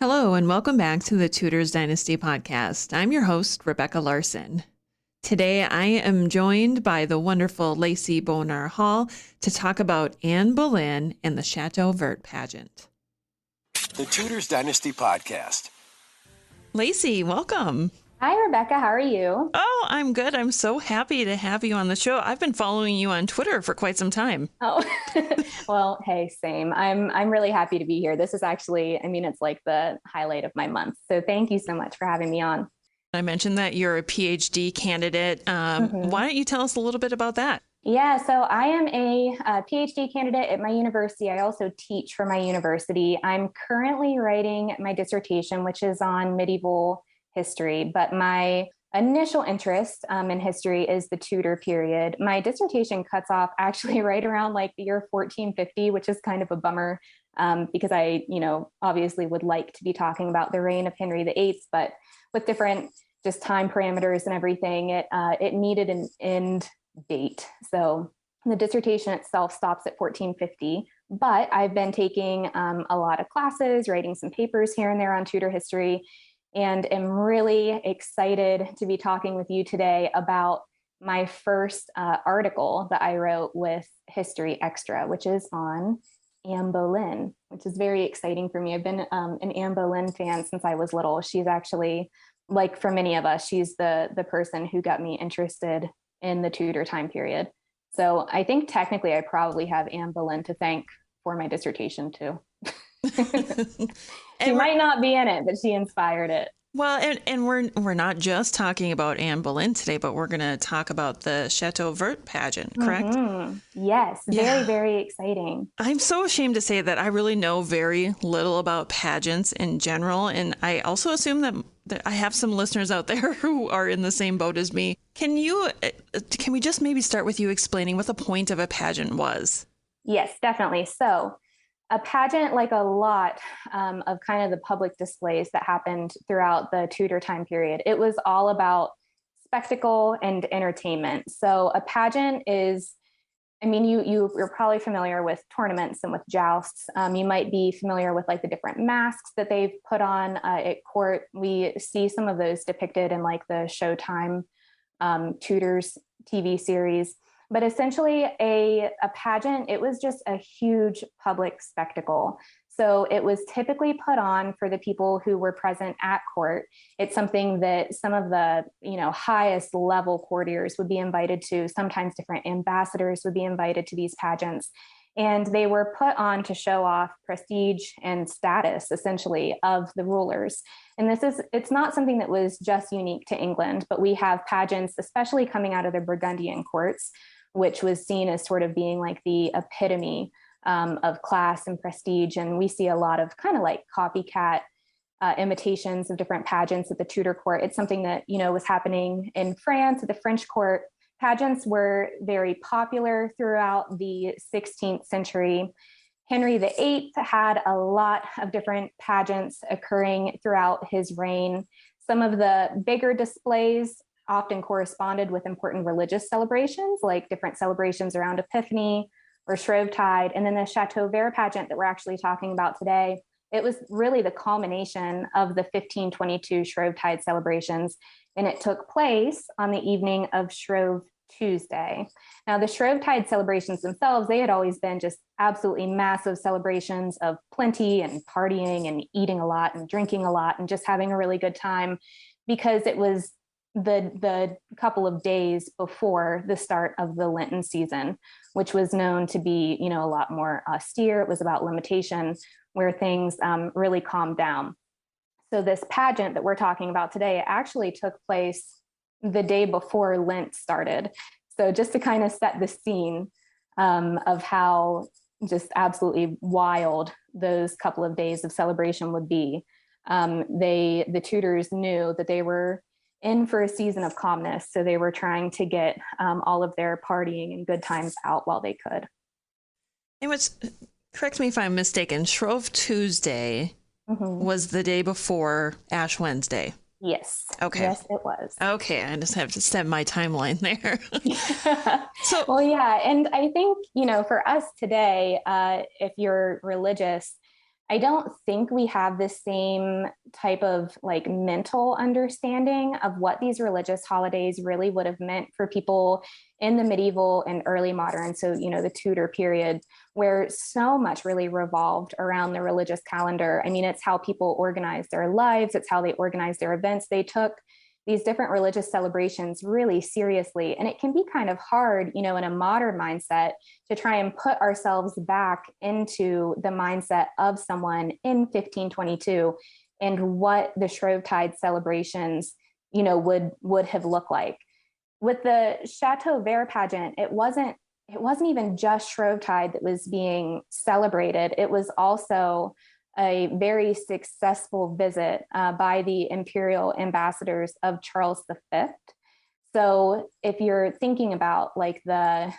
Hello, and welcome back to the Tudors Dynasty podcast. I'm your host, Rebecca Larson. Today, I am joined by the wonderful Lacey Bonar Hull to talk about Anne Boleyn and the Château Vert Pageant. The Tudors Dynasty podcast. Lacey, welcome. Hi, Rebecca. How are you? Oh, I'm good. I'm so happy to have you on the show. I've been following you on Twitter for quite some time. Oh, well, hey, same. I'm really happy to be here. This is actually, it's like the highlight of my month. So thank you so much for having me on. I mentioned that you're a PhD candidate. Why don't you tell us a little bit about that? Yeah, so I am a PhD candidate at my university. I also teach for my university. I'm currently writing my dissertation, which is on medieval history, but my initial interest in history is the Tudor period. My dissertation cuts off actually right around like the year 1450, which is kind of a bummer because I, obviously would like to be talking about the reign of Henry VIII, but with different just time parameters and everything, it needed an end date. So the dissertation itself stops at 1450, but I've been taking a lot of classes, writing some papers here and there on Tudor history, and am really excited to be talking with you today about my first article that I wrote with History Extra, which is on Anne Boleyn, which is very exciting for me. I've been an Anne Boleyn fan since I was little. She's actually, like for many of us, she's the person who got me interested in the Tudor time period. So I think technically I probably have Anne Boleyn to thank for my dissertation too. She might not be in it, but she inspired it. Well, and we're not just talking about Anne Boleyn today, but we're going to talk about the Château Vert Pageant, correct? Mm-hmm. Yes, very, very exciting. I'm so ashamed to say that I really know very little about pageants in general, and I also assume that I have some listeners out there who are in the same boat as me. Can we just maybe start with you explaining what the point of a pageant was? Yes, definitely. So a pageant, like a lot of kind of the public displays that happened throughout the Tudor time period, it was all about spectacle and entertainment. So a pageant is, you're probably familiar with tournaments and with jousts. You might be familiar with like the different masks that they've put on at court. We see some of those depicted in like the Showtime Tudors TV series. But essentially a pageant, it was just a huge public spectacle. So it was typically put on for the people who were present at court. It's something that some of the, highest level courtiers would be invited to. Sometimes different ambassadors would be invited to these pageants. And they were put on to show off prestige and status, essentially, of the rulers. And it's not something that was just unique to England, but we have pageants, especially coming out of the Burgundian courts, which was seen as sort of being like the epitome of class and prestige. And we see a lot of kind of like copycat imitations of different pageants at the Tudor court. It's something that, was happening in France at the French court. Pageants were very popular throughout the 16th century. Henry VIII had a lot of different pageants occurring throughout his reign. Some of the bigger displays often corresponded with important religious celebrations, like different celebrations around Epiphany or Shrovetide. And then the Château Vert pageant that we're actually talking about today, it was really the culmination of the 1522 Shrovetide celebrations. And it took place on the evening of Shrove Tuesday. Now, the Shrovetide celebrations themselves, they had always been just absolutely massive celebrations of plenty and partying and eating a lot and drinking a lot and just having a really good time, because it was the couple of days before the start of the Lenten season, which was known to be, a lot more austere. It was about limitation, where things really calmed down. So this pageant that we're talking about today actually took place the day before Lent started. So just to kind of set the scene of how just absolutely wild those couple of days of celebration would be, the Tudors knew that they were in for a season of calmness. So they were trying to get all of their partying and good times out while they could. And correct me if I'm mistaken, Shrove Tuesday was the day before Ash Wednesday. Yes. Okay. Yes, it was. Okay. I just have to step my timeline there. Well, yeah. And I think, for us today, if you're religious, I don't think we have the same type of like mental understanding of what these religious holidays really would have meant for people in the medieval and early modern. So, the Tudor period, where so much really revolved around the religious calendar. I mean, it's how people organized their lives. It's how they organized their events. They took these different religious celebrations really seriously. And it can be kind of hard, in a modern mindset to try and put ourselves back into the mindset of someone in 1522 and what the Shrovetide celebrations, would have looked like. With the Château Vert pageant, it wasn't even just Shrovetide that was being celebrated. It was also a very successful visit by the imperial ambassadors of Charles V. So if you're thinking about like the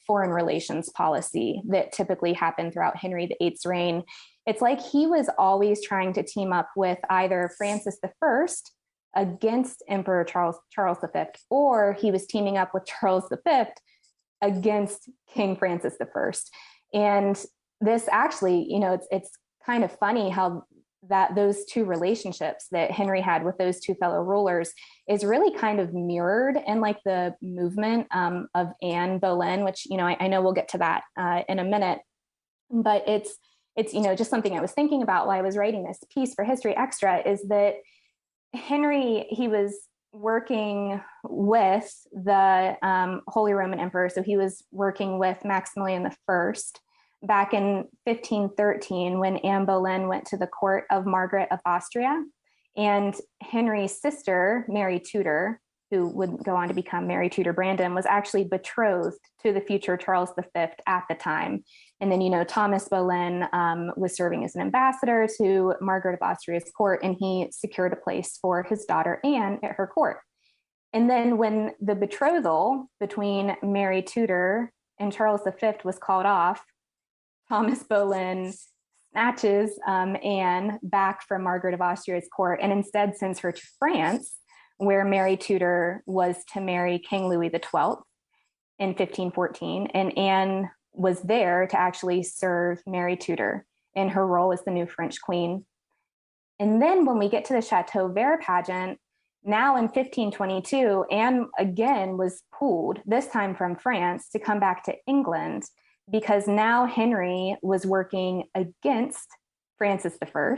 foreign relations policy that typically happened throughout Henry VIII's reign, it's like he was always trying to team up with either Francis I against Emperor Charles V, or he was teaming up with Charles V against King Francis I. And this actually, it's kind of funny how that those two relationships that Henry had with those two fellow rulers is really kind of mirrored in like the movement of Anne Boleyn, which, I know we'll get to that in a minute, but it's just something I was thinking about while I was writing this piece for History Extra, is that Henry, he was working with the Holy Roman Emperor. So he was working with Maximilian I back in 1513 when Anne Boleyn went to the court of Margaret of Austria. And Henry's sister, Mary Tudor, who would go on to become Mary Tudor Brandon, was actually betrothed to the future Charles V at the time. And then, Thomas Boleyn was serving as an ambassador to Margaret of Austria's court, and he secured a place for his daughter Anne at her court. And then when the betrothal between Mary Tudor and Charles V was called off, Thomas Boleyn snatches Anne back from Margaret of Austria's court and instead sends her to France, where Mary Tudor was to marry King Louis XII in 1514. And Anne was there to actually serve Mary Tudor in her role as the new French queen. And then when we get to the Château Vert pageant, now in 1522, Anne again was pulled, this time from France, to come back to England, because now Henry was working against Francis I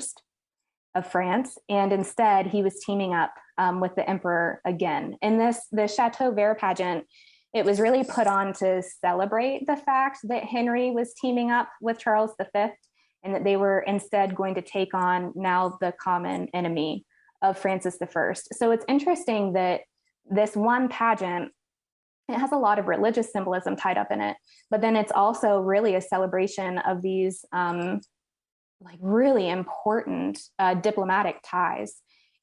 of France, and instead he was teaming up with the emperor again. And the Château Vert pageant, it was really put on to celebrate the fact that Henry was teaming up with Charles V, and that they were instead going to take on now the common enemy of Francis I. So it's interesting that this one pageant, it has a lot of religious symbolism tied up in it, but then it's also really a celebration of these like really important diplomatic ties.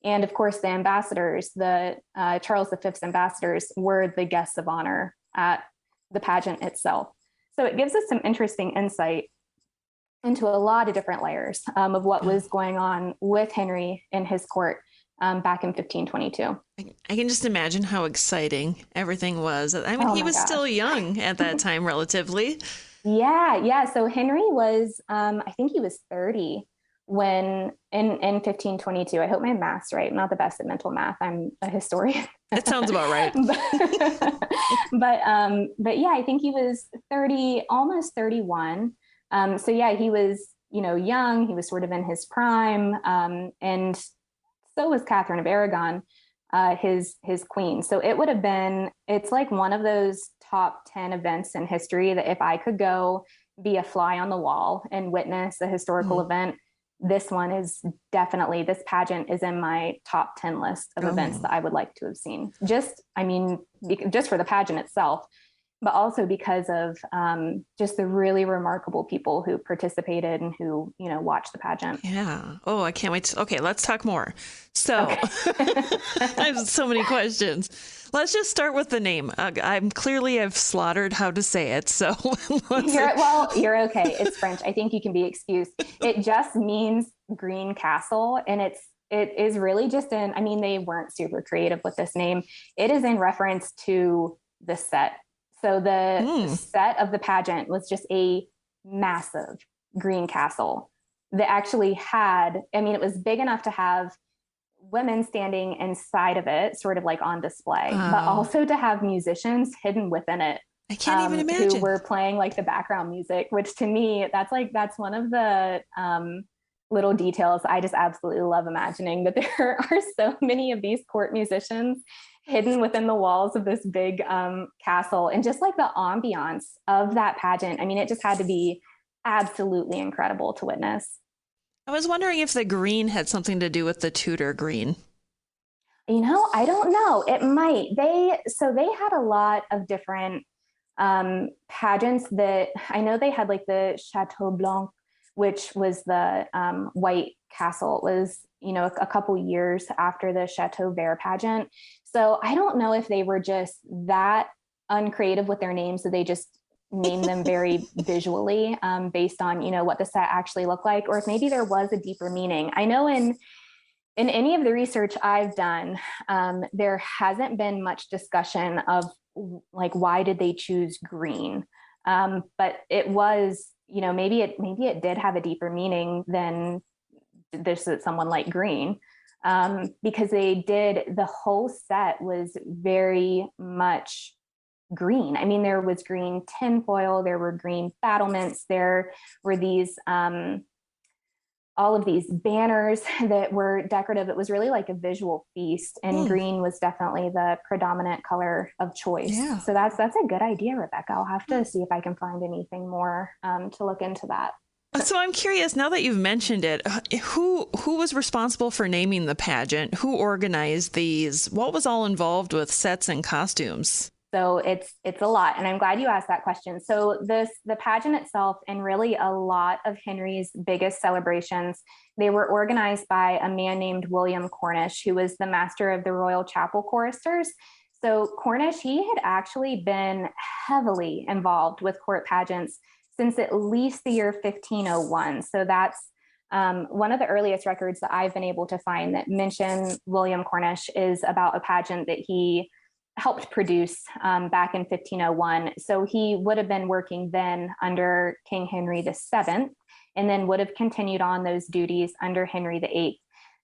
And of course, the ambassadors, the Charles V's ambassadors, were the guests of honor at the pageant itself. So it gives us some interesting insight into a lot of different layers of what was going on with Henry and his court back in 1522. I can just imagine how exciting everything was. I mean, he was still young at that time, relatively. Yeah. So Henry was, I think he was 30 when in 1522. I hope my math's right. I'm not the best at mental math. I'm a historian. It sounds about right. but yeah, I think he was 30, almost 31. So yeah, he was, young. He was sort of in his prime, and so was Catherine of Aragon, his queen. So it would have been, it's like one of those top 10 events in history that if I could go be a fly on the wall and witness a historical event, this one is definitely, this pageant is in my top 10 list of events that I would like to have seen. Just for the pageant itself, but also because of just the really remarkable people who participated and who, watched the pageant. Yeah. Oh, I can't wait. Okay, let's talk more. So I have so many questions. Let's just start with the name. I've slaughtered how to say it. So you're okay. It's French. I think you can be excused. It just means green castle. And it is really just they weren't super creative with this name. It is in reference to the set. So the set of the pageant was just a massive green castle. that actually had, I mean, it was big enough to have women standing inside of it, sort of like on display, but Oh, also to have musicians hidden within it, I can't even who imagine. were playing like the background music, which to me, that's one of the little details I just absolutely love imagining, that there are so many of these court musicians hidden within the walls of this big castle, and just like the ambiance of that pageant. I mean, it just had to be absolutely incredible to witness. I was wondering if the green had something to do with the Tudor green. I don't know. It might. They had a lot of different pageants that I know they had, like the Chateau Blanc, which was the white castle. It was, a couple years after the Château Vert pageant. So I don't know if they were just that uncreative with their names, so they just named them very visually, based on, what the set actually looked like, or if maybe there was a deeper meaning. I know in any of the research I've done, there hasn't been much discussion of like, why did they choose green? But it was, maybe it did have a deeper meaning than this is someone like green, because the whole set was very much green. I mean, there was green tinfoil, there were green battlements, there were these all of these banners that were decorative. It was really like a visual feast, and Hmm. green was definitely the predominant color of choice. Yeah. So that's a good idea, Rebecca. I'll have to see if I can find anything more to look into that. So I'm curious, now that you've mentioned it, who was responsible for naming the pageant? Who organized these? What was all involved with sets and costumes? So it's a lot, and I'm glad you asked that question. So the pageant itself, and really a lot of Henry's biggest celebrations, they were organized by a man named William Cornish, who was the master of the Royal Chapel choristers. So Cornish, he had actually been heavily involved with court pageants since at least the year 1501. So that's one of the earliest records that I've been able to find that mention William Cornish is about a pageant that he helped produce back in 1501. So he would have been working then under King Henry VII, and then would have continued on those duties under Henry VIII.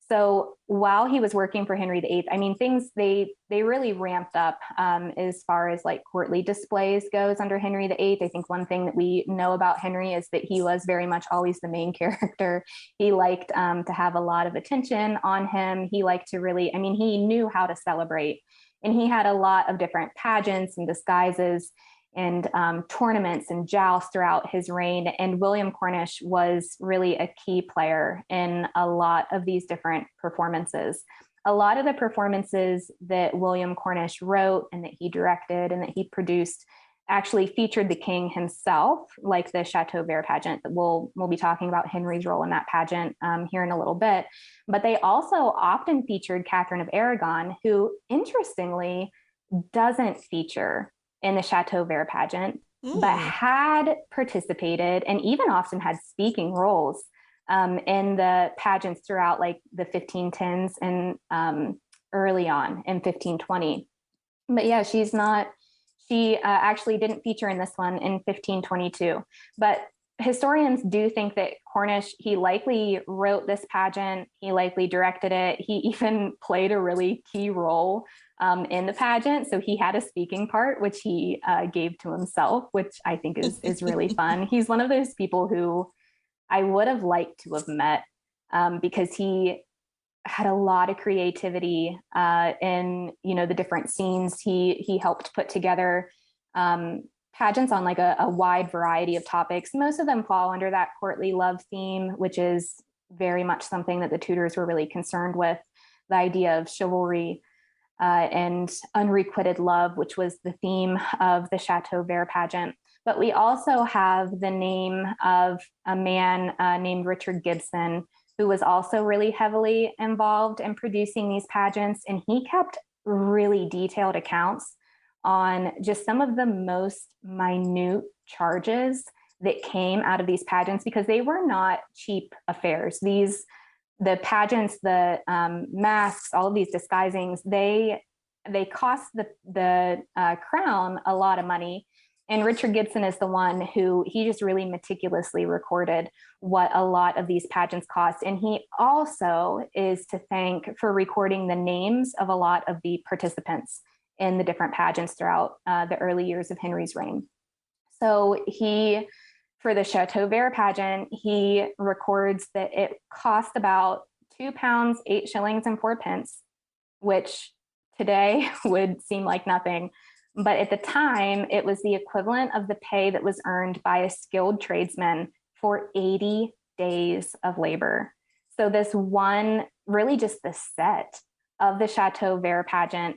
So while he was working for Henry VIII, I mean, things they really ramped up as far as like courtly displays goes under Henry VIII. I think one thing that we know about Henry is that he was very much always the main character. He liked to have a lot of attention on him. He liked to really, I mean, he knew how to celebrate, and he had a lot of different pageants and disguises and tournaments and jousts throughout his reign. And William Cornish was really a key player in a lot of these different performances. A lot of the performances that William Cornish wrote and that he directed and that he produced actually featured the king himself, like the Château Vert pageant. That we'll be talking about Henry's role in that pageant here in a little bit. But they also often featured Catherine of Aragon, who interestingly doesn't feature in the Château Vert pageant, but Mm. had participated and even often had speaking roles in the pageants throughout like the 1510s and early on in 1520. But yeah, she actually didn't feature in this one in 1522. But historians do think that Cornish, he likely wrote this pageant, he likely directed it, he even played a really key role in the pageant. So he had a speaking part, which he gave to himself, which I think is really fun. He's one of those people who I would have liked to have met, because he had a lot of creativity in the different scenes he helped put together. Pageants on like a wide variety of topics. Most of them fall under that courtly love theme, which is very much something that the Tudors were really concerned with, the idea of chivalry and unrequited love, which was the theme of the Chateau Vert pageant. But we also have the name of a man named Richard Gibson, who was also really heavily involved in producing these pageants. And he kept really detailed accounts on just some of the most minute charges that came out of these pageants, because they were not cheap affairs. The pageants, the masks, all of these disguisings, they cost the crown a lot of money. And Richard Gibson is the one who he just really meticulously recorded what a lot of these pageants cost. And he also is to thank for recording the names of a lot of the participants in the different pageants throughout the early years of Henry's reign. So for the Château Vert pageant, he records that it cost about £2, 8 shillings and 4 pence, which today would seem like nothing. But at the time, it was the equivalent of the pay that was earned by a skilled tradesman for 80 days of labor. So this one, really just the set of the Château Vert pageant,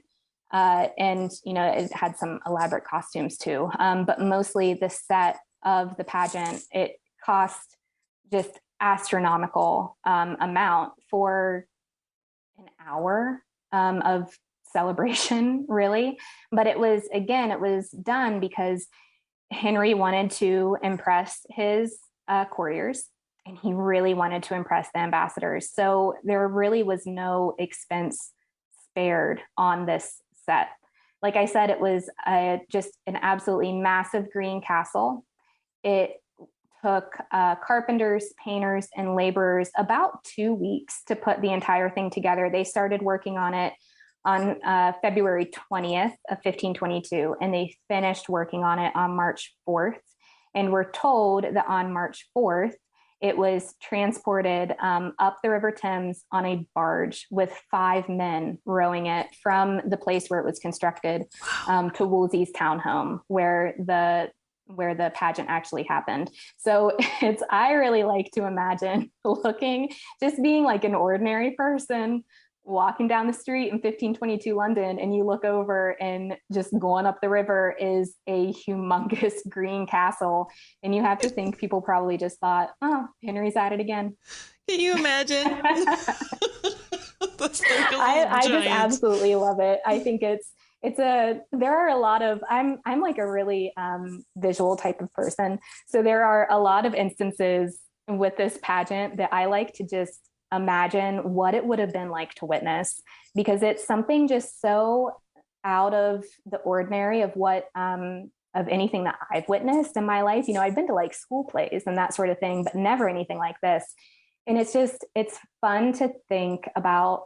and it had some elaborate costumes too, but mostly the set of the pageant, it cost just astronomical amount for an hour of celebration, really. But it was done because Henry wanted to impress his courtiers, and he really wanted to impress the ambassadors. So there really was no expense spared on this set. Like I said, it was just an absolutely massive green castle. It took carpenters, painters, and laborers about 2 weeks to put the entire thing together. They started working on it on February 20th of 1522, and they finished working on it on March 4th. And we're told that on March 4th, it was transported up the River Thames on a barge with 5 men rowing it from the place where it was constructed to Wolsey's townhome, where the pageant actually happened. So I really like to imagine just being like an ordinary person walking down the street in 1522 London, and you look over and just going up the river is a humongous green castle. And you have to think people probably just thought, oh, Henry's at it again. Can you imagine? I just absolutely love it. I think there are a lot of, I'm like a really visual type of person. So there are a lot of instances with this pageant that I like to just imagine what it would have been like to witness, because it's something just so out of the ordinary of what of anything that I've witnessed in my life. I've been to like school plays and that sort of thing, but never anything like this. And it's fun to think about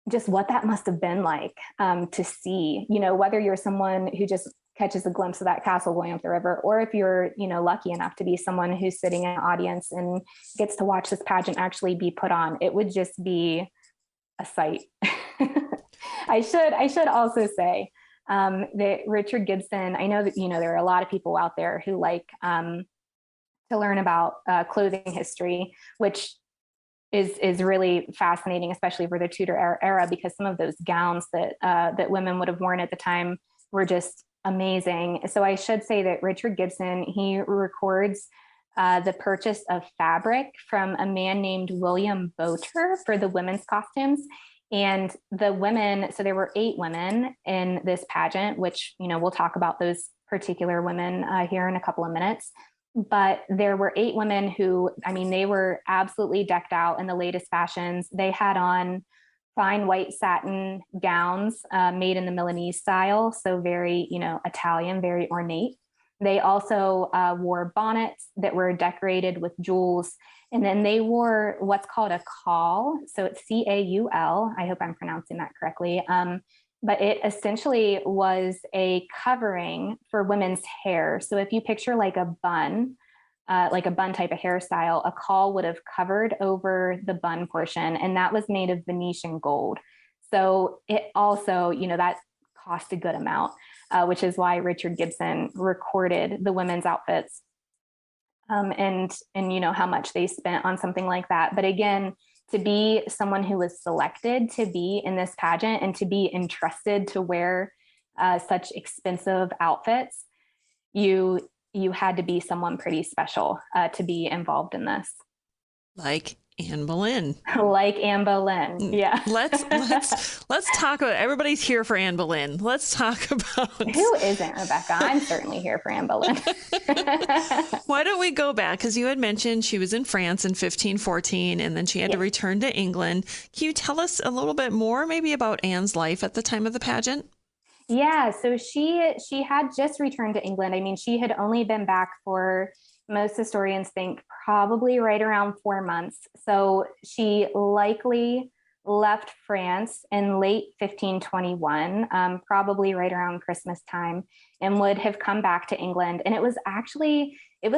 just what that must have been like to see, whether you're someone who just catches a glimpse of that castle going up the river, or if you're, lucky enough to be someone who's sitting in an audience and gets to watch this pageant actually be put on. It would just be a sight. I should also say that Richard Gibson, I know that, there are a lot of people out there who like to learn about clothing history, which is really fascinating, especially for the Tudor era, because some of those gowns that women would have worn at the time were just amazing. So I should say that Richard Gibson, he records the purchase of fabric from a man named William Boter for the women's costumes. And the women, so there were 8 women in this pageant, which, we'll talk about those particular women here in a couple of minutes. But there were 8 women who, they were absolutely decked out in the latest fashions. They had on fine white satin gowns made in the Milanese style. So very, Italian, very ornate. They also wore bonnets that were decorated with jewels. And then they wore what's called a caul. So it's C-A-U-L. I hope I'm pronouncing that correctly. But it essentially was a covering for women's hair. So if you picture like a bun type of hairstyle, a caul would have covered over the bun portion, and that was made of Venetian gold. So it also, that cost a good amount, which is why Richard Gibson recorded the women's outfits and how much they spent on something like that. But again, to be someone who was selected to be in this pageant and to be entrusted to wear such expensive outfits, you had to be someone pretty special to be involved in this. Like Anne Boleyn. Like Anne Boleyn, yeah. Let's talk about, everybody's here for Anne Boleyn. Let's talk about... Who isn't, Rebecca? I'm certainly here for Anne Boleyn. Why don't we go back? Because you had mentioned she was in France in 1514, and then she had to return to England. Can you tell us a little bit more maybe about Anne's life at the time of the pageant? Yeah, so she had just returned to England. I mean, she had only been back for, most historians think, probably right around 4 months. So she likely left France in late 1521, probably right around Christmas time, and would have come back to England. And it was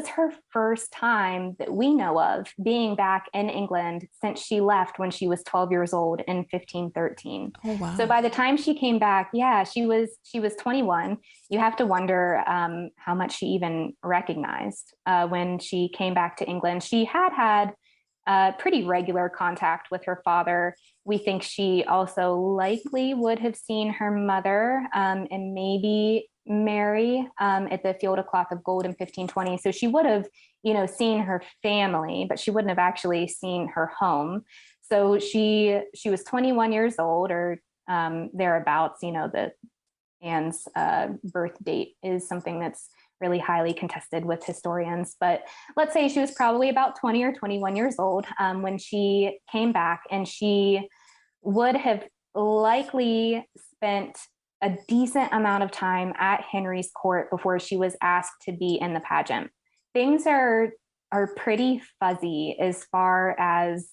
her first time that we know of being back in England since she left when she was 12 years old in 1513. Oh, So wow. by the time she came back, yeah, she was 21. You have to wonder how much she even recognized when she came back to England. She had pretty regular contact with her father. We think she also likely would have seen her mother and maybe Mary at the Field of Cloth of Gold in 1520. So she would have, seen her family, but she wouldn't have actually seen her home. So she was 21 years old or thereabouts. The Anne's birth date is something that's really highly contested with historians. But let's say she was probably about 20 or 21 years old when she came back, and she would have likely spent a decent amount of time at Henry's court before she was asked to be in the pageant. Things are pretty fuzzy as far as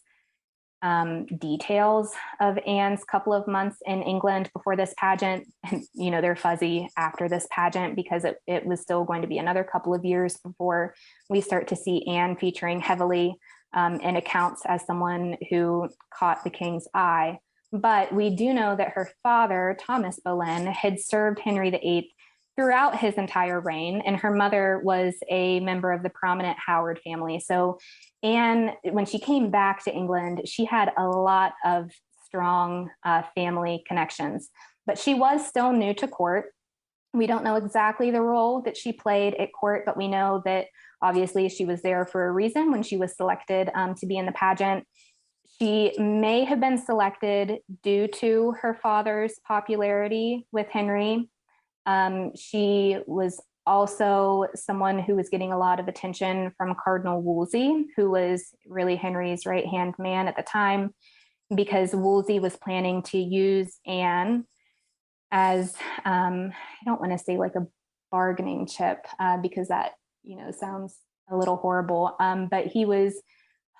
details of Anne's couple of months in England before this pageant. And, they're fuzzy after this pageant because it was still going to be another couple of years before we start to see Anne featuring heavily in accounts as someone who caught the king's eye. But we do know that her father, Thomas Boleyn, had served Henry VIII throughout his entire reign, and her mother was a member of the prominent Howard family. So Anne, when she came back to England, she had a lot of strong family connections, but she was still new to court. We don't know exactly the role that she played at court, but we know that obviously she was there for a reason when she was selected to be in the pageant. She may have been selected due to her father's popularity with Henry. She was also someone who was getting a lot of attention from Cardinal Wolsey, who was really Henry's right-hand man at the time, because Wolsey was planning to use Anne as, I don't want to say like a bargaining chip, because that, sounds a little horrible. But he was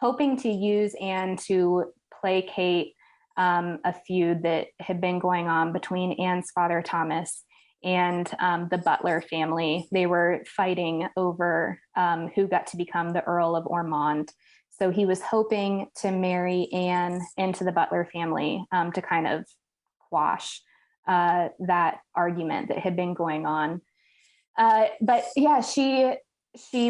hoping to use Anne to placate a feud that had been going on between Anne's father, Thomas, and the Butler family. They were fighting over who got to become the Earl of Ormond. So he was hoping to marry Anne into the Butler family to kind of quash that argument that had been going on. But yeah, she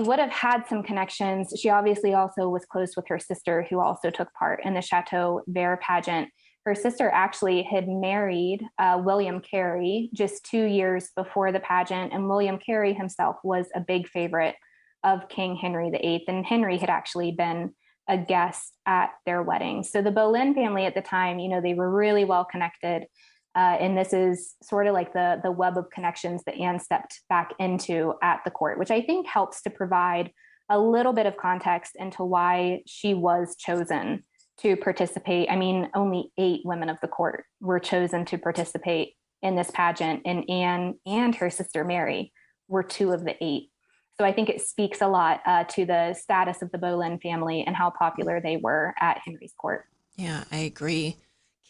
would have had some connections. She obviously also was close with her sister, who also took part in the Château Vert Pageant. Her sister actually had married William Carey just 2 years before the pageant, and William Carey himself was a big favorite of King Henry VIII, and Henry had actually been a guest at their wedding. So the Boleyn family at the time, they were really well connected. And this is sort of like the web of connections that Anne stepped back into at the court, which I think helps to provide a little bit of context into why she was chosen to participate. I mean, only 8 women of the court were chosen to participate in this pageant, and Anne and her sister Mary were 2 of the 8. So I think it speaks a lot to the status of the Boleyn family and how popular they were at Henry's court. Yeah, I agree.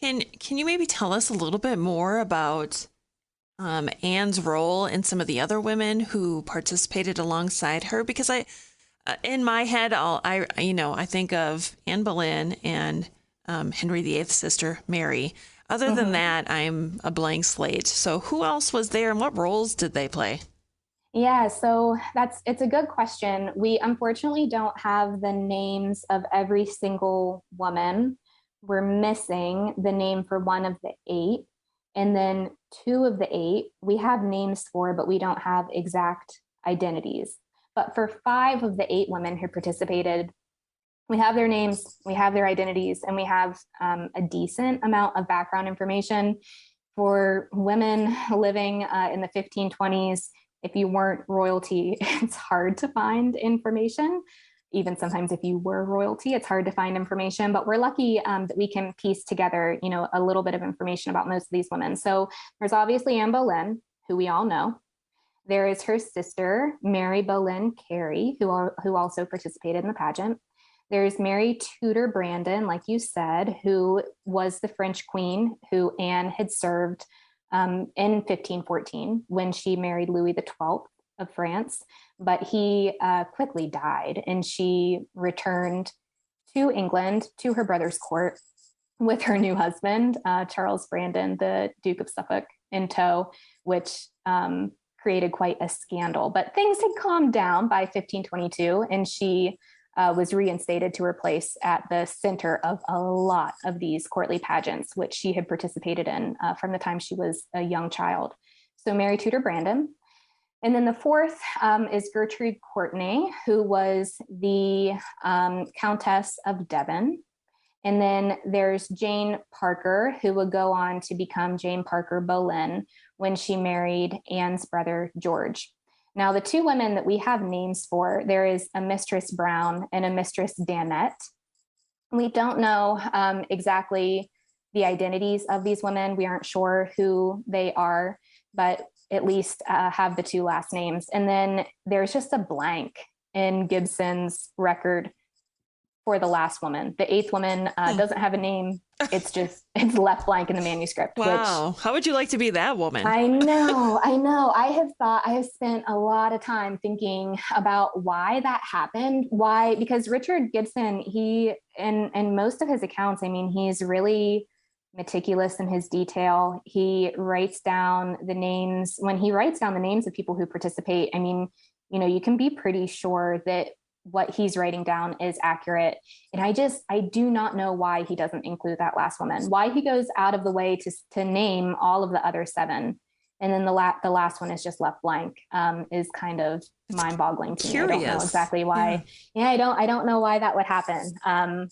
Can you maybe tell us a little bit more about Anne's role and some of the other women who participated alongside her? Because in my head, I think of Anne Boleyn and Henry VIII's sister Mary. Other than that, I'm a blank slate. So who else was there, and what roles did they play? Yeah, so it's a good question. We unfortunately don't have the names of every single woman. We're missing the name for one of the 8. And then 2 of the 8 we have names for, but we don't have exact identities. But for 5 of the 8 women who participated, we have their names, we have their identities, and we have a decent amount of background information. For women living in the 1520s, if you weren't royalty, it's hard to find information. even sometimes if you were royalty, it's hard to find information, but we're lucky that we can piece together, a little bit of information about most of these women. So there's obviously Anne Boleyn, who we all know. There is her sister, Mary Boleyn Carey, who also participated in the pageant. There's Mary Tudor Brandon, like you said, who was the French queen who Anne had served in 1514 when she married Louis XII of France, but he quickly died, and she returned to England to her brother's court with her new husband, Charles Brandon, the Duke of Suffolk, in tow, which created quite a scandal. But things had calmed down by 1522, and she was reinstated to her place at the center of a lot of these courtly pageants, which she had participated in from the time she was a young child. So Mary Tudor Brandon. And then the fourth is Gertrude Courtenay, who was the Countess of Devon. And then there's Jane Parker, who would go on to become Jane Parker Boleyn when she married Anne's brother, George. Now, the two women that we have names for, there is a Mistress Brown and a Mistress Danette. We don't know exactly the identities of these women. We aren't sure who they are, but at least have the two last names. And then there's just a blank in Gibson's record for the last woman. The eighth woman doesn't have a name. It's left blank in the manuscript. Wow. How would you like to be that woman? I know. I have spent a lot of time thinking about why that happened. Why? Because Richard Gibson, he, in most of his accounts, he's really meticulous in his detail. He writes down the names. When he writes down the names of people who participate, you can be pretty sure that what he's writing down is accurate. And I do not know why he doesn't include that last woman, why he goes out of the way to name all of the other seven. And then the last one is just left blank, is kind of mind boggling to me. I don't know exactly why. Yeah, I don't know why that would happen.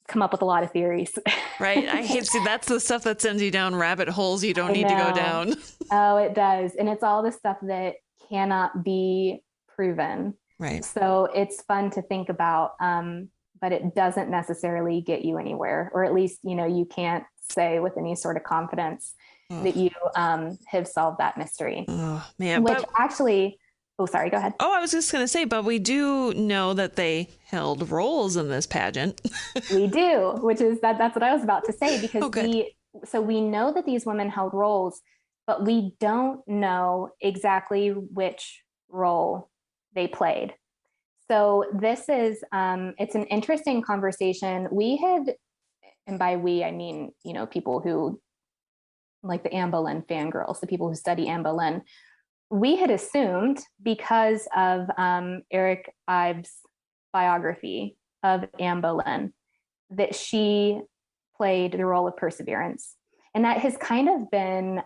Come up with a lot of theories. Right. I hate to see that's the stuff that sends you down rabbit holes you don't need to go down. Oh, it does. And it's all the stuff that cannot be proven. Right. So it's fun to think about, but it doesn't necessarily get you anywhere, or at least, you can't say with any sort of confidence that you have solved that mystery. Oh, man. Which actually, sorry, go ahead. Oh, I was just going to say, but we do know that they held roles in this pageant. We do, which is that's what I was about to say, because we know that these women held roles, but we don't know exactly which role they played. So this is, it's an interesting conversation. We had, and by we, I mean, people who like the Anne Boleyn fangirls, the people who study Anne Boleyn, we had assumed because of Eric Ives' biography of Anne Boleyn that she played the role of Perseverance. And that has kind of been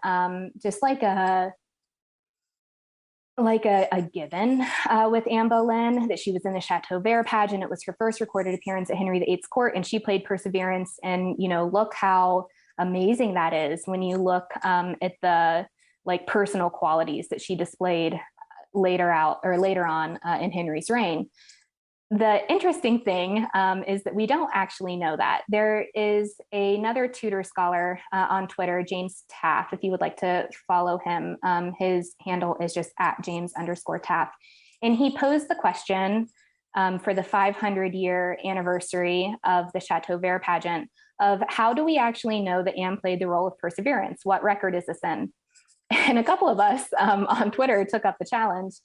just like a given with Anne Boleyn, that she was in the Château Vert Pageant. It was her first recorded appearance at Henry VIII's court, and she played Perseverance. And, look how amazing that is when you look at the personal qualities that she displayed later on in Henry's reign. The interesting thing is that we don't actually know that. There is another Tudor scholar on Twitter, James Taft, if you would like to follow him. His handle is just @James_Taft. And he posed the question for the 500-year anniversary of the Château Vert Pageant of how do we actually know that Anne played the role of Perseverance? What record is this in? And a couple of us on Twitter took up the challenge.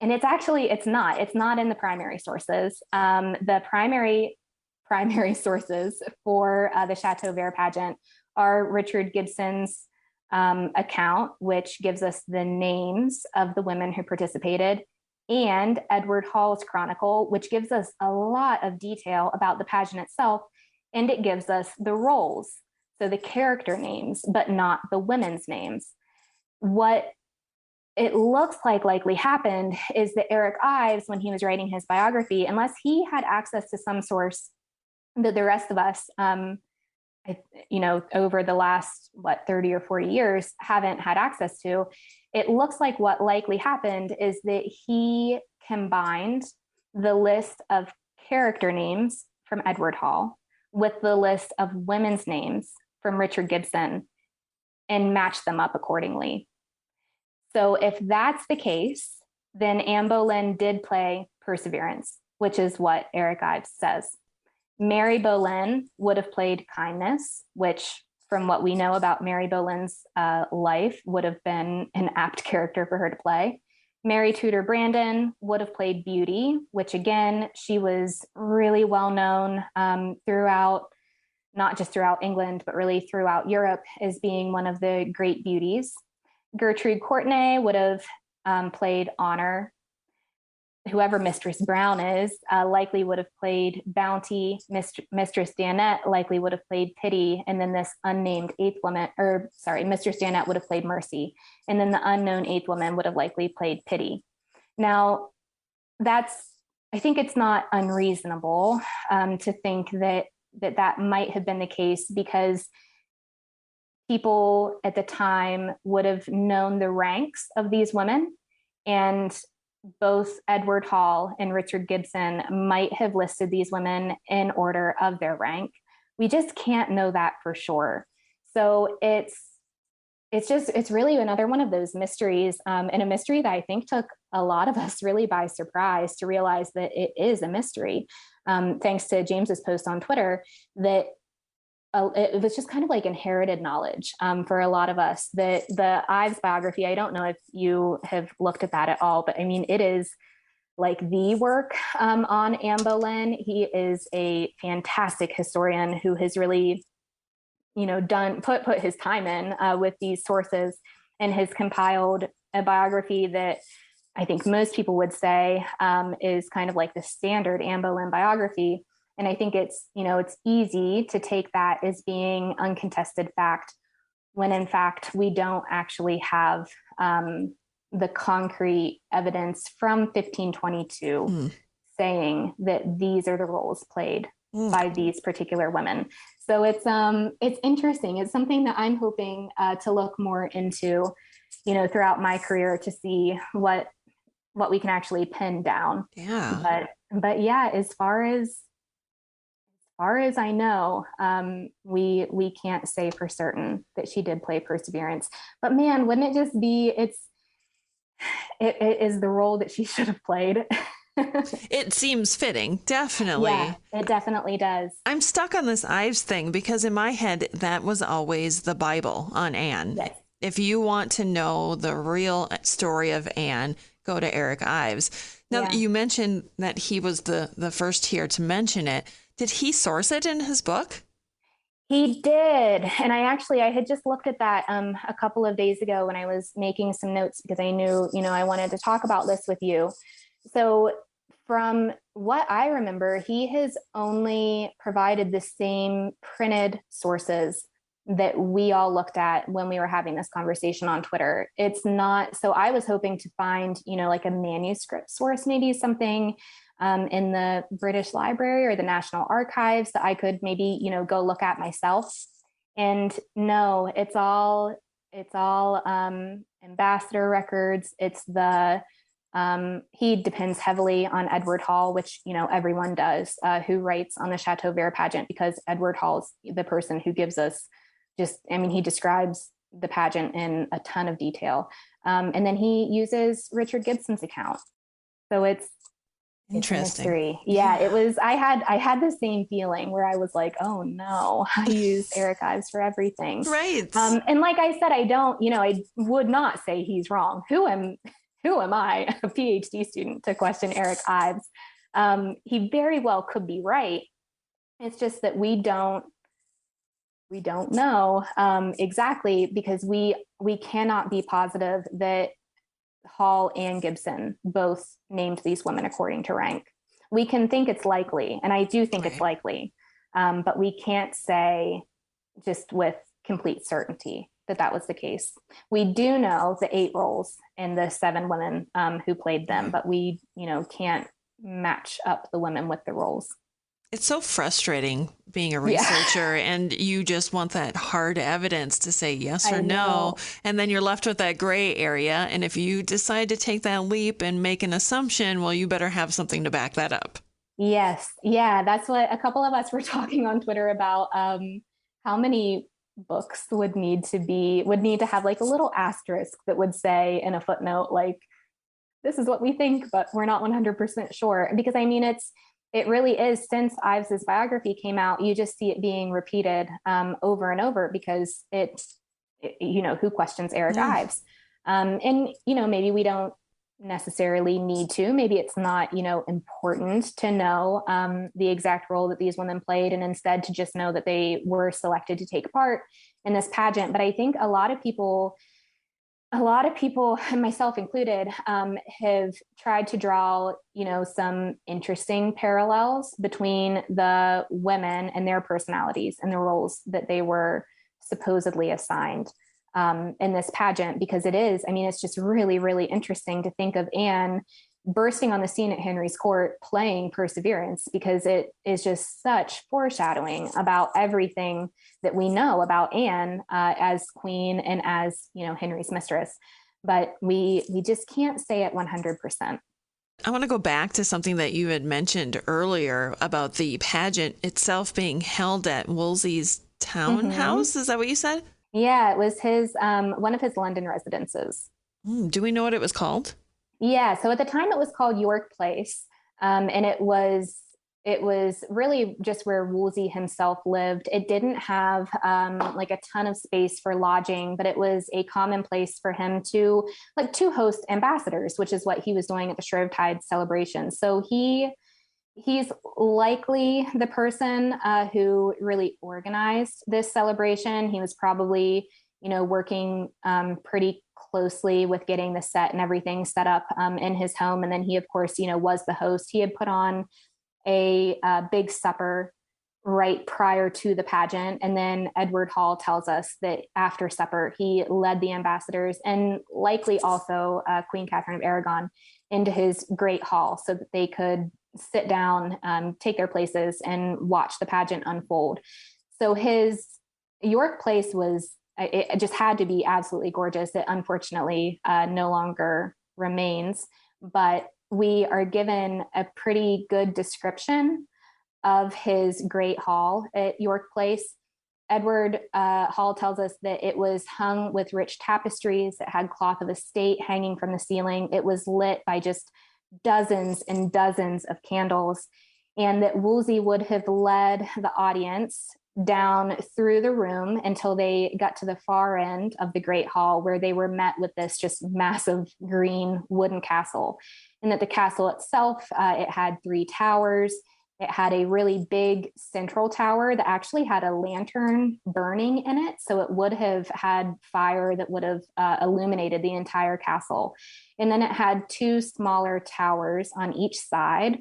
And it's not in the primary sources. The primary sources for the Château Vert Pageant are Richard Gibson's account, which gives us the names of the women who participated, and Edward Hall's chronicle, which gives us a lot of detail about the pageant itself, and it gives us the roles, so the character names, but not the women's names. What it looks like likely happened is that Eric Ives, when he was writing his biography, unless he had access to some source that the rest of us, over the last, 30 or 40 years haven't had access to, it looks like what likely happened is that he combined the list of character names from Edward Hall with the list of women's names from Richard Gibson and match them up accordingly. So if that's the case, then Anne Boleyn did play Perseverance, which is what Eric Ives says. Mary Boleyn would have played Kindness, which, from what we know about Mary Boleyn's life, would have been an apt character for her to play. Mary Tudor Brandon would have played Beauty, which again, she was really well known throughout, not just throughout England, but really throughout Europe as being one of the great beauties. Gertrude Courtenay would have played Honor. Whoever Mistress Brown is likely would have played Bounty. Mistress Danette likely would have played Pity. And then this unnamed eighth woman, Mistress Danette would have played Mercy. And then the unknown eighth woman would have likely played Pity. Now, I think it's not unreasonable to think that might have been the case, because people at the time would have known the ranks of these women, and both Edward Hall and Richard Gibson might have listed these women in order of their rank. We just can't know that for sure. So it's really another one of those mysteries, and a mystery that I think took a lot of us really by surprise to realize that it is a mystery. Thanks to James's post on Twitter, that it was just kind of like inherited knowledge for a lot of us. The Ives biography, I don't know if you have looked at that at all, but I mean, it is like the work on Anne Boleyn. He is a fantastic historian who has really, put his time in with these sources, and has compiled a biography that I think most people would say is kind of like the standard Anne Boleyn biography. And I think it's easy to take that as being uncontested fact, when in fact we don't actually have the concrete evidence from 1522 saying that these are the roles played by these particular women. So it's interesting. It's something that I'm hoping to look more into, throughout my career, to see what we can actually pin down. Yeah. But yeah, as far as I know, we can't say for certain that she did play Perseverance. But man, wouldn't it just be, it is the role that she should have played. It seems fitting, definitely. Yeah, it definitely does. I'm stuck on this Ives thing because in my head, that was always the Bible on Anne. Yes. If you want to know the real story of Anne, go to Eric Ives. Now, you mentioned that he was the first here to mention it. Did he source it in his book? He did. And I had just looked at that a couple of days ago when I was making some notes, because I knew, I wanted to talk about this with you. So from what I remember, he has only provided the same printed sources that we all looked at when we were having this conversation on Twitter. It's not, so I was hoping to find, like a manuscript source, maybe something in the British Library or the National Archives that I could maybe, go look at myself. And no, it's all ambassador records. It's he depends heavily on Edward Hall, which, everyone does, who writes on the Château Vert Pageant, because Edward Hall's the person who gives us he describes the pageant in a ton of detail. And then he uses Richard Gibson's account. So it's interesting. Yeah, it was, I had the same feeling where I was like, oh no, I use Eric Ives for everything. Right. And like I said, I would not say he's wrong. Who am I, a PhD student, to question Eric Ives? He very well could be right. It's just that we don't know exactly, because we cannot be positive that Hall and Gibson both named these women according to rank. We can think it's likely, and I do think it's likely, but we can't say just with complete certainty that was the case. We do know the 8 roles and the 7 women who played them, but we, can't match up the women with the roles. It's so frustrating being a Yeah, researcher and you just want that hard evidence to say yes I or no. know. And then you're left with that gray area. And if you decide to take that leap and make an assumption, well, you better have something to back that up. Yes. Yeah. That's what a couple of us were talking on Twitter about. How many books would need to have like a little asterisk that would say in a footnote, like, this is what we think, but we're not 100% sure. Because I mean, it really is, since Ives's biography came out, you just see it being repeated over and over because who questions Eric Yeah. Ives? And, maybe we don't necessarily need to. Maybe it's not, important to know the exact role that these women played, and instead to just know that they were selected to take part in this pageant. But I think a lot of people, myself included, have tried to draw, some interesting parallels between the women and their personalities and the roles that they were supposedly assigned in this pageant, because it's just really, really interesting to think of Anne bursting on the scene at Henry's court playing Perseverance, because it is just such foreshadowing about everything that we know about Anne as queen and as Henry's mistress. But we just can't say it 100%. I want to go back to something that you had mentioned earlier about the pageant itself being held at Wolsey's Mm-hmm. townhouse. Is that what you said? Yeah, it was his one of his London residences. Do we know what it was called? Yeah, so at the time it was called York Place, and it was really just where Wolsey himself lived. It didn't have like a ton of space for lodging, but it was a common place for him to host ambassadors, which is what he was doing at the Shrovetide celebration. So he's likely the person who really organized this celebration. He was probably, working pretty closely with getting the set and everything set up in his home. And then he, of course, was the host. He had put on a big supper right prior to the pageant. And then Edward Hall tells us that after supper, he led the ambassadors and likely also Queen Catherine of Aragon into his great hall so that they could sit down, take their places, and watch the pageant unfold. So his York Place it just had to be absolutely gorgeous. It unfortunately no longer remains, but we are given a pretty good description of his great hall at York Place. Edward Hall tells us that it was hung with rich tapestries. It had cloth of estate hanging from the ceiling. It was lit by just dozens and dozens of candles, and that Wolsey would have led the audience down through the room until they got to the far end of the Great Hall, where they were met with this just massive green wooden castle. And that the castle itself, it had 3 towers. It had a really big central tower that actually had a lantern burning in it. So it would have had fire that would have illuminated the entire castle. And then it had 2 smaller towers on each side.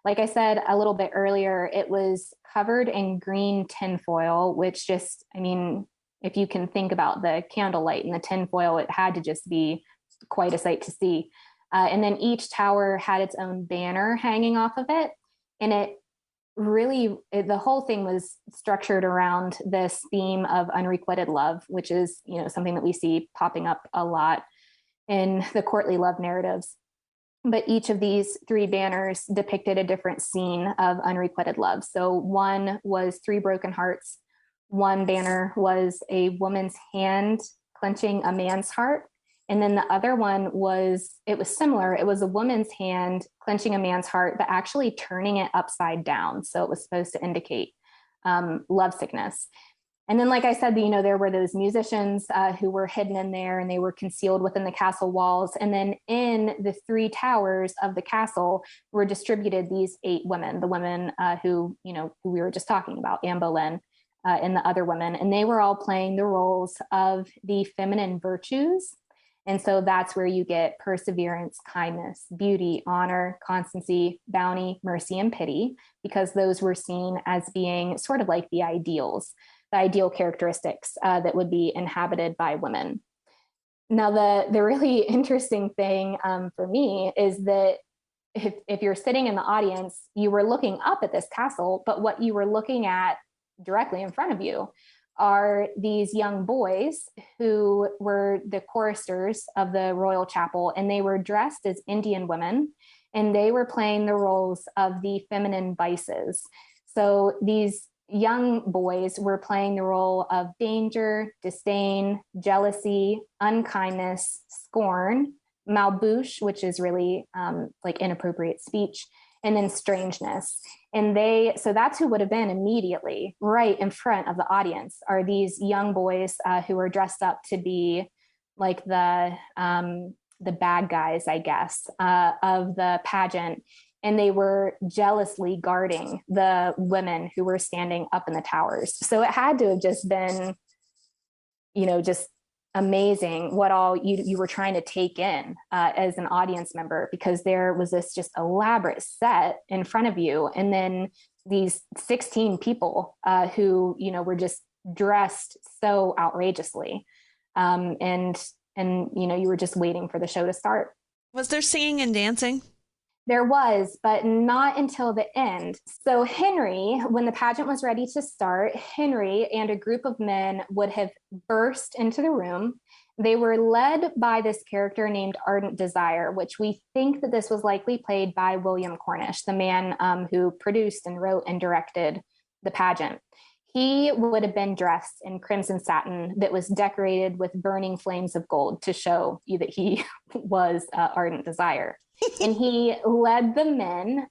Like I said a little bit earlier, it was covered in green tinfoil, which just, if you can think about the candlelight and the tinfoil, it had to just be quite a sight to see. And then each tower had its own banner hanging off of it. And the whole thing was structured around this theme of unrequited love, which is, something that we see popping up a lot in the courtly love narratives. But each of these 3 banners depicted a different scene of unrequited love. So one was 3 broken hearts. One banner was a woman's hand clenching a man's heart. And then the other one it was similar. It was a woman's hand clenching a man's heart, but actually turning it upside down. So it was supposed to indicate lovesickness. And then, like I said, there were those musicians who were hidden in there, and they were concealed within the castle walls. And then in the 3 towers of the castle were distributed these 8 women, the women who we were just talking about, Anne Boleyn and the other women. And they were all playing the roles of the feminine virtues. And so that's where you get perseverance, kindness, beauty, honor, constancy, bounty, mercy, and pity, because those were seen as being sort of like the ideal characteristics that would be inhabited by women. Now, the really interesting thing for me is that if you're sitting in the audience, you were looking up at this castle, but what you were looking at directly in front of you are these young boys who were the choristers of the royal chapel, and they were dressed as Indian women, and they were playing the roles of the feminine vices. So these young boys were playing the role of danger, disdain, jealousy, unkindness, scorn, malbouche, which is really like inappropriate speech, and then strangeness. So that's who would have been immediately right in front of the audience, are these young boys who are dressed up to be like the bad guys, I guess, of the pageant. And they were jealously guarding the women who were standing up in the towers. So it had to have just been, just amazing what all you were trying to take in as an audience member, because there was this just elaborate set in front of you. And then these 16 people who, were just dressed so outrageously. And you were just waiting for the show to start. Was there singing and dancing? There was, but not until the end. So Henry, when the pageant was ready to start, Henry and a group of men would have burst into the room. They were led by this character named Ardent Desire, which we think that this was likely played by William Cornish, the man who produced and wrote and directed the pageant. He would have been dressed in crimson satin that was decorated with burning flames of gold to show you that he was Ardent Desire. And he led the men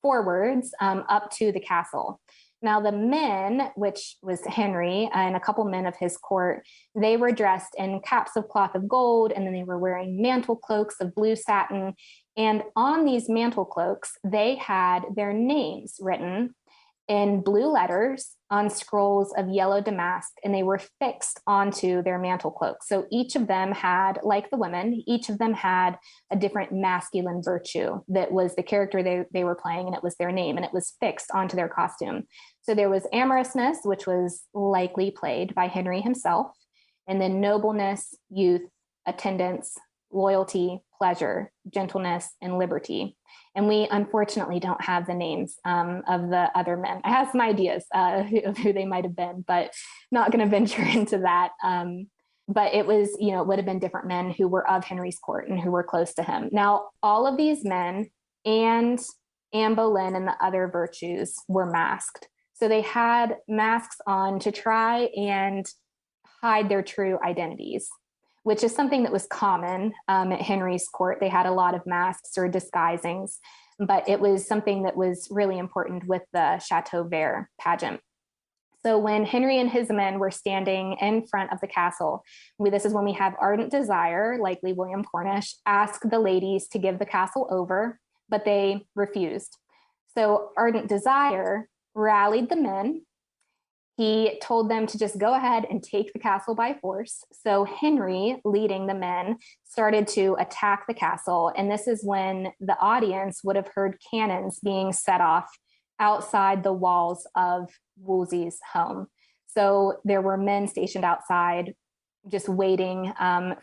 forwards up to the castle. Now the men, which was Henry and a couple men of his court, they were dressed in caps of cloth of gold, and then they were wearing mantle cloaks of blue satin. And on these mantle cloaks, they had their names written in blue letters on scrolls of yellow damask, and they were fixed onto their mantle cloaks. So each of them had, like the women, each of them had a different masculine virtue that was the character they were playing, and it was their name, and it was fixed onto their costume. So there was amorousness, which was likely played by Henry himself, and then nobleness, youth, attendance, loyalty, pleasure, gentleness, and liberty. And we unfortunately don't have the names of the other men. I have some ideas of who they might have been, but not going to venture into that. But it was, it would have been different men who were of Henry's court and who were close to him. Now, all of these men and Anne Boleyn and the other virtues were masked. So they had masks on to try and hide their true identities, which is something that was common at Henry's court. They had a lot of masks or disguisings, but it was something that was really important with the Château Vert pageant. So when Henry and his men were standing in front of the castle, this is when we have Ardent Desire, likely William Cornish, ask the ladies to give the castle over, but they refused. So Ardent Desire rallied the men. He told them to just go ahead and take the castle by force. So Henry, leading the men, started to attack the castle. And this is when the audience would have heard cannons being set off outside the walls of Wolsey's home. So there were men stationed outside just waiting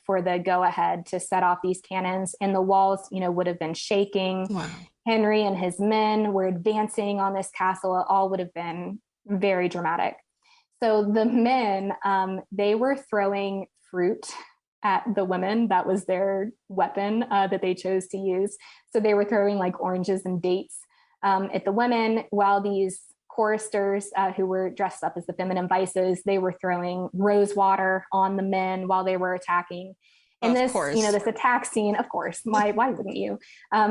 for the go-ahead to set off these cannons. And the walls, would have been shaking. Wow. Henry and his men were advancing on this castle. It all would have been very dramatic. So the men, they were throwing fruit at the women. That was their weapon that they chose to use. So they were throwing like oranges and dates at the women, while these choristers who were dressed up as the feminine vices, they were throwing rose water on the men while they were attacking. And this, this attack scene, of course, why wouldn't you?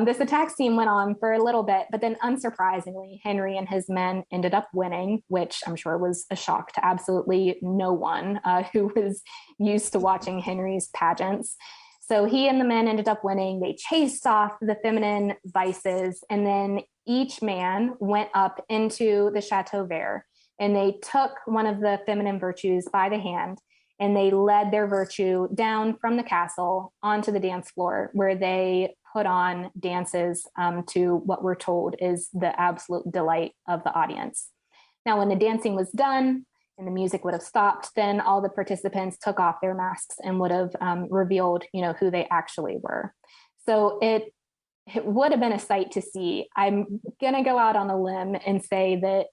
This attack scene went on for a little bit, but then unsurprisingly, Henry and his men ended up winning, which I'm sure was a shock to absolutely no one who was used to watching Henry's pageants. So he and the men ended up winning. They chased off the feminine vices, and then each man went up into the Château Vert, and they took one of the feminine virtues by the hand, and they led their virtue down from the castle onto the dance floor, where they put on dances to what we're told is the absolute delight of the audience. Now, when the dancing was done and the music would have stopped, then all the participants took off their masks and would have revealed, who they actually were. So it it would have been a sight to see. I'm going to go out on a limb and say that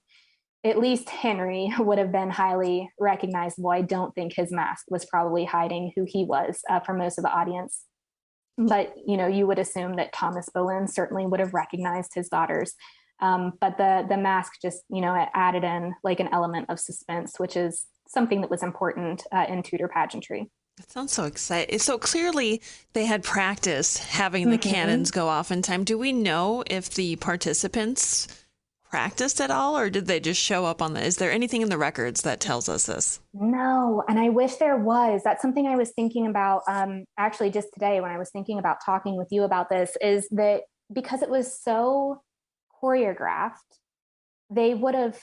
at least Henry would have been highly recognizable. I don't think his mask was probably hiding who he was for most of the audience. But, you would assume that Thomas Boleyn certainly would have recognized his daughters. But the mask just, it added in like an element of suspense, which is something that was important in Tudor pageantry. That sounds so exciting. So clearly they had practice having the cannons go off in time. Do we know if the participants practiced at all, or did they just show up on is there anything in the records that tells us this? No, and I wish there was. That's something I was thinking about actually just today when I was thinking about talking with you about this, is that because it was so choreographed, they would have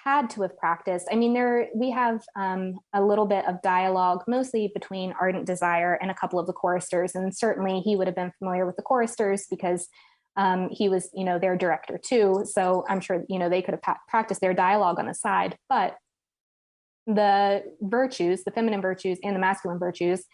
had to have practiced. I mean, we have a little bit of dialogue, mostly between Ardent Desire and a couple of the choristers, and certainly he would have been familiar with the choristers because he was, their director too. So I'm sure, they could have practiced their dialogue on the side, but the virtues, the feminine virtues and the masculine virtues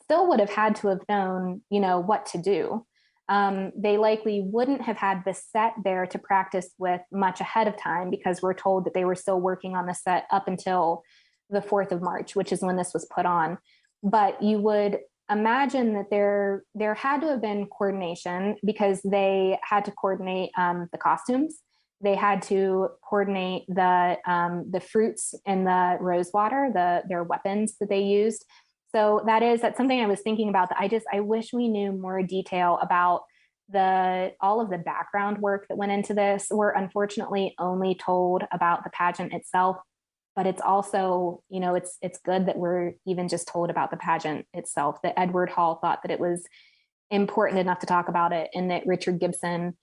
still would have had to have known, what to do. They likely wouldn't have had the set there to practice with much ahead of time, because we're told that they were still working on the set up until the 4th of March, which is when this was put on. But you would imagine that there had to have been coordination, because they had to coordinate the costumes. They had to coordinate the fruits and the rose water, their weapons that they used. So that's something I was thinking about, that I wish we knew more detail about all of the background work that went into this. We're unfortunately only told about the pageant itself, but it's also, it's good that we're even just told about the pageant itself, that Edward Hall thought that it was important enough to talk about it, and that Richard Gibson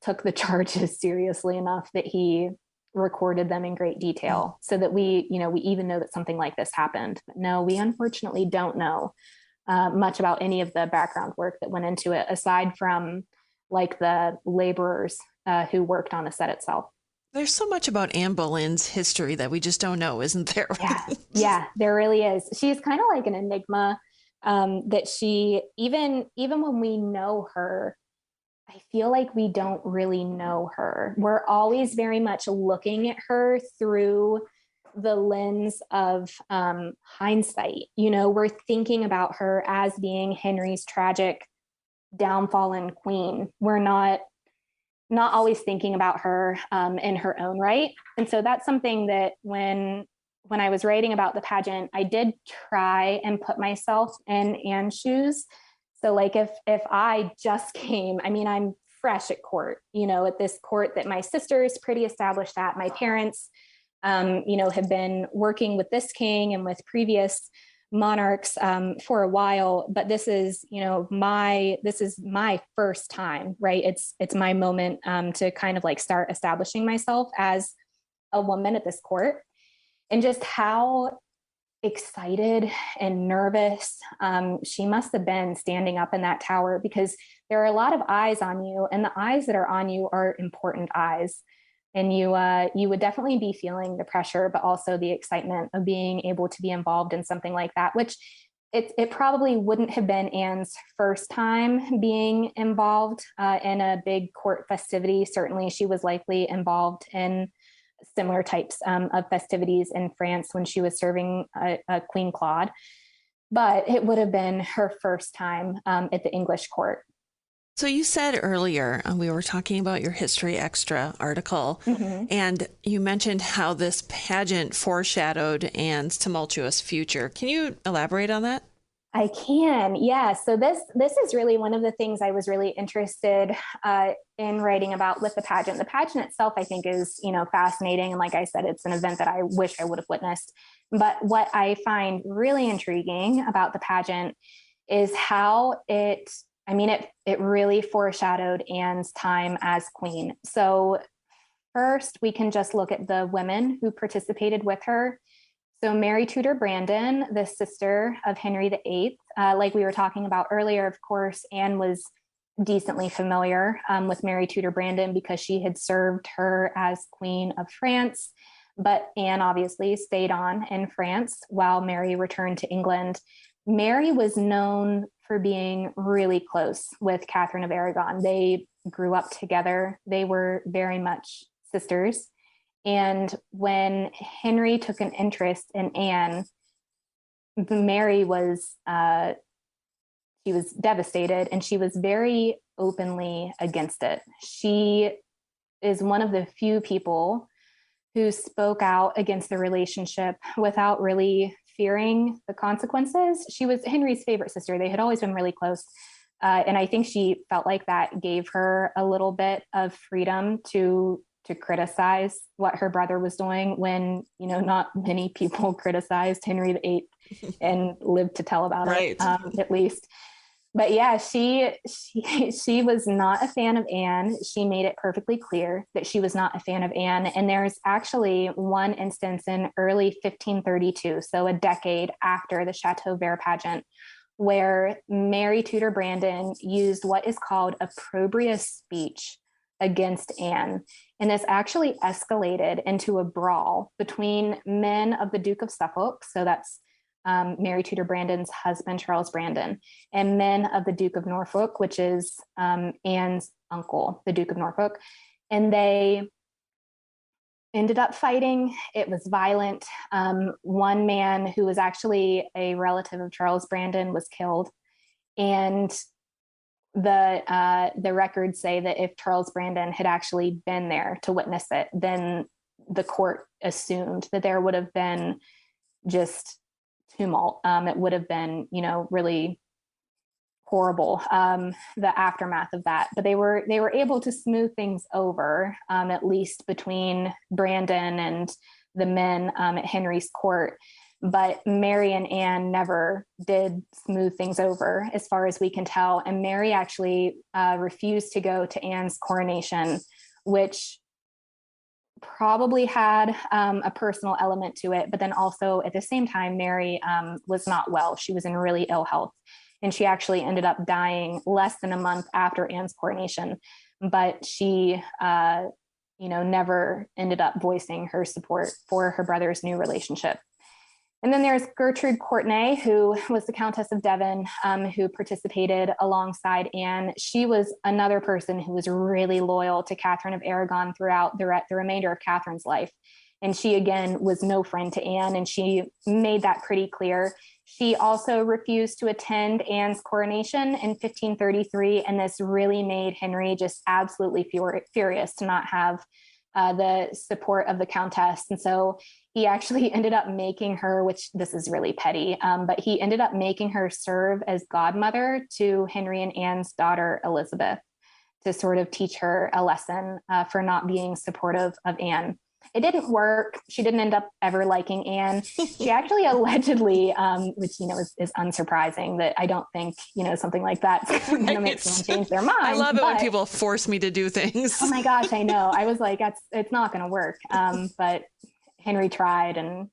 took the charges seriously enough that he recorded them in great detail, so that we even know that something like this happened. But no, we unfortunately don't know much about any of the background work that went into it, aside from like the laborers who worked on the set itself. There's so much about Anne Boleyn's history that we just don't know, isn't there? Yeah, there really is. She's kind of like an enigma, that she, even when we know her, I feel like we don't really know her. We're always very much looking at her through the lens of hindsight. We're thinking about her as being Henry's tragic downfallen queen. We're not always thinking about her in her own right. And so that's something that when I was writing about the pageant, I did try and put myself in Anne's shoes. So like if I just came, I mean, I'm fresh at court, at this court that my sister is pretty established at. My parents, have been working with this king and with previous monarchs for a while, but this is my first time, right? It's my moment to kind of like start establishing myself as a woman at this court, and just how excited and nervous she must have been standing up in that tower, because there are a lot of eyes on you, and the eyes that are on you are important eyes. And you would definitely be feeling the pressure, but also the excitement of being able to be involved in something like that, which it probably wouldn't have been Anne's first time being involved in a big court festivity. Certainly she was likely involved in similar types of festivities in France when she was serving Queen Claude, but it would have been her first time at the English court. So you said earlier, we were talking about your History Extra article, and you mentioned how this pageant foreshadowed Anne's tumultuous future. Can you elaborate on that? I can, yeah. So this is really one of the things I was really interested in writing about with the pageant. The pageant itself, I think, is fascinating, and like I said, it's an event that I wish I would have witnessed. But what I find really intriguing about the pageant is how it really foreshadowed Anne's time as queen. So first, we can just look at the women who participated with her. So Mary Tudor Brandon, the sister of Henry VIII, like we were talking about earlier, of course, Anne was decently familiar with Mary Tudor Brandon because she had served her as Queen of France. But Anne obviously stayed on in France while Mary returned to England. Mary was known for being really close with Catherine of Aragon. They grew up together. They were very much sisters. And when Henry took an interest in Anne, Mary was she was devastated, and she was very openly against it. She is one of the few people who spoke out against the relationship without really fearing the consequences. She was Henry's favorite sister. They had always been really close. And I think she felt like that gave her a little bit of freedom to criticize what her brother was doing when, not many people criticized Henry VIII and lived to tell about Right. it, at least. But yeah, she was not a fan of Anne. She made it perfectly clear that she was not a fan of Anne. And there's actually one instance in early 1532, so a decade after the Château Vert Pageant, where Mary Tudor Brandon used what is called opprobrious speech against Anne. And this actually escalated into a brawl between men of the Duke of Suffolk, so that's Mary Tudor Brandon's husband, Charles Brandon, and men of the Duke of Norfolk, which is Anne's uncle, the Duke of Norfolk. And they ended up fighting. It was violent. One man who was actually a relative of Charles Brandon was killed. And the records say that if Charles Brandon had actually been there to witness it, then the court assumed that there would have been just tumult. It would have been, really horrible, the aftermath of that. But they were able to smooth things over, at least between Brandon and the men at Henry's court. But Mary and Anne never did smooth things over, as far as we can tell. And Mary actually refused to go to Anne's coronation, which probably had a personal element to it. But then also at the same time, Mary was not well. She was in really ill health. And she actually ended up dying less than a month after Anne's coronation. But she, never ended up voicing her support for her brother's new relationship. And then there's Gertrude Courtenay, who was the Countess of Devon, who participated alongside Anne. She was another person who was really loyal to Catherine of Aragon throughout the remainder of Catherine's life. And she, again, was no friend to Anne, and she made that pretty clear. She also refused to attend Anne's coronation in 1533, and this really made Henry just absolutely furious to not have the support of the Countess. And so he actually ended up making her, which this is really petty, but he ended up making her serve as godmother to Henry and Anne's daughter, Elizabeth, to sort of teach her a lesson for not being supportive of Anne. It didn't work. She didn't end up ever liking Anne. She actually allegedly, which, is unsurprising that I don't think, something like that's going to make someone change their mind. I love it when people force me to do things. Oh my gosh, I know. I was like, it's not going to work. But Henry tried, and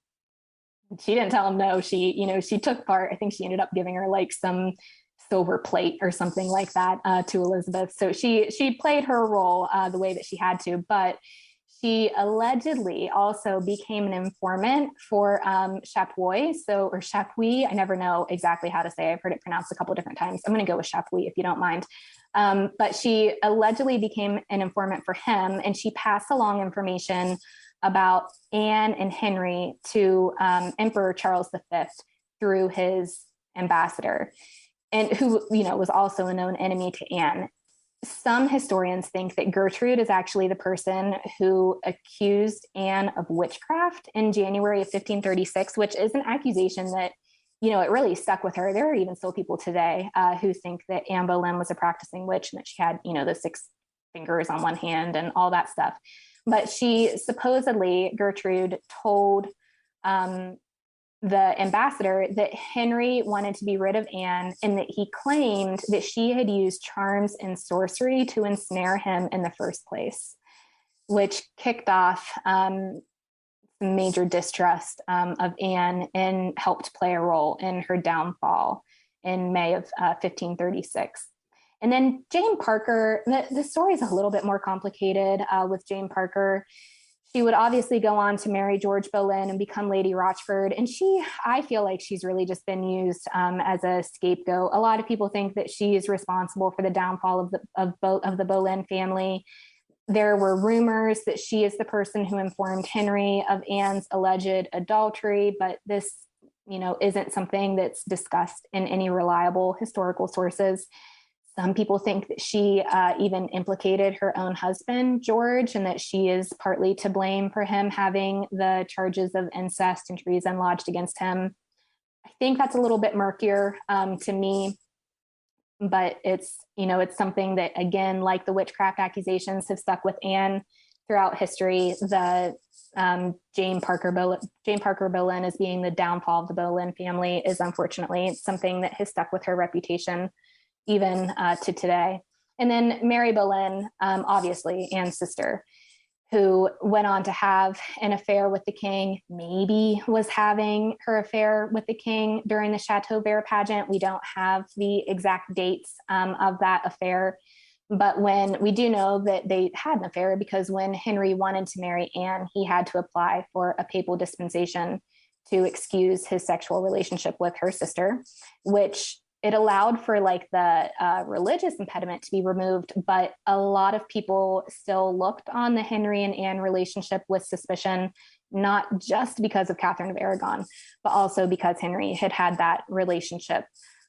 she didn't tell him no. She took part. I think she ended up giving her like some silver plate or something like that to Elizabeth. So she played her role the way that she had to, but she allegedly also became an informant for Chapuis, or Chapuis. I never know exactly how to say it. I've heard it pronounced a couple of different times. I'm going to go with Chapuis if you don't mind. But she allegedly became an informant for him, and she passed along information about Anne and Henry to Emperor Charles V through his ambassador, and who, was also a known enemy to Anne. Some historians think that Gertrude is actually the person who accused Anne of witchcraft in January of 1536, which is an accusation that, it really stuck with her. There are even still people today who think that Anne Boleyn was a practicing witch and that she had, the 6 fingers on one hand and all that stuff. But she supposedly, Gertrude, told the ambassador that Henry wanted to be rid of Anne, and that he claimed that she had used charms and sorcery to ensnare him in the first place, which kicked off major distrust of Anne and helped play a role in her downfall in May of 1536. And then Jane Parker, the story is a little bit more complicated with Jane Parker. She would obviously go on to marry George Boleyn and become Lady Rochford. And I feel like she's really just been used as a scapegoat. A lot of people think that she is responsible for the downfall of the Boleyn family. There were rumors that she is the person who informed Henry of Anne's alleged adultery, but this, isn't something that's discussed in any reliable historical sources. Some people think that she even implicated her own husband, George, and that she is partly to blame for him having the charges of incest and treason lodged against him. I think that's a little bit murkier to me, but it's something that, again, like the witchcraft accusations, have stuck with Anne throughout history. The Jane Parker Boleyn as being the downfall of the Boleyn family is unfortunately something that has stuck with her reputation even to today. And then Mary Boleyn, obviously Anne's sister, who went on to have an affair with the king, maybe was having her affair with the king during the Château Vert pageant. We don't have the exact dates of that affair, but when we do know that they had an affair, because when Henry wanted to marry Anne, he had to apply for a papal dispensation to excuse his sexual relationship with her sister, which it allowed for like the religious impediment to be removed, but a lot of people still looked on the Henry and Anne relationship with suspicion, not just because of Catherine of Aragon, but also because Henry had had that relationship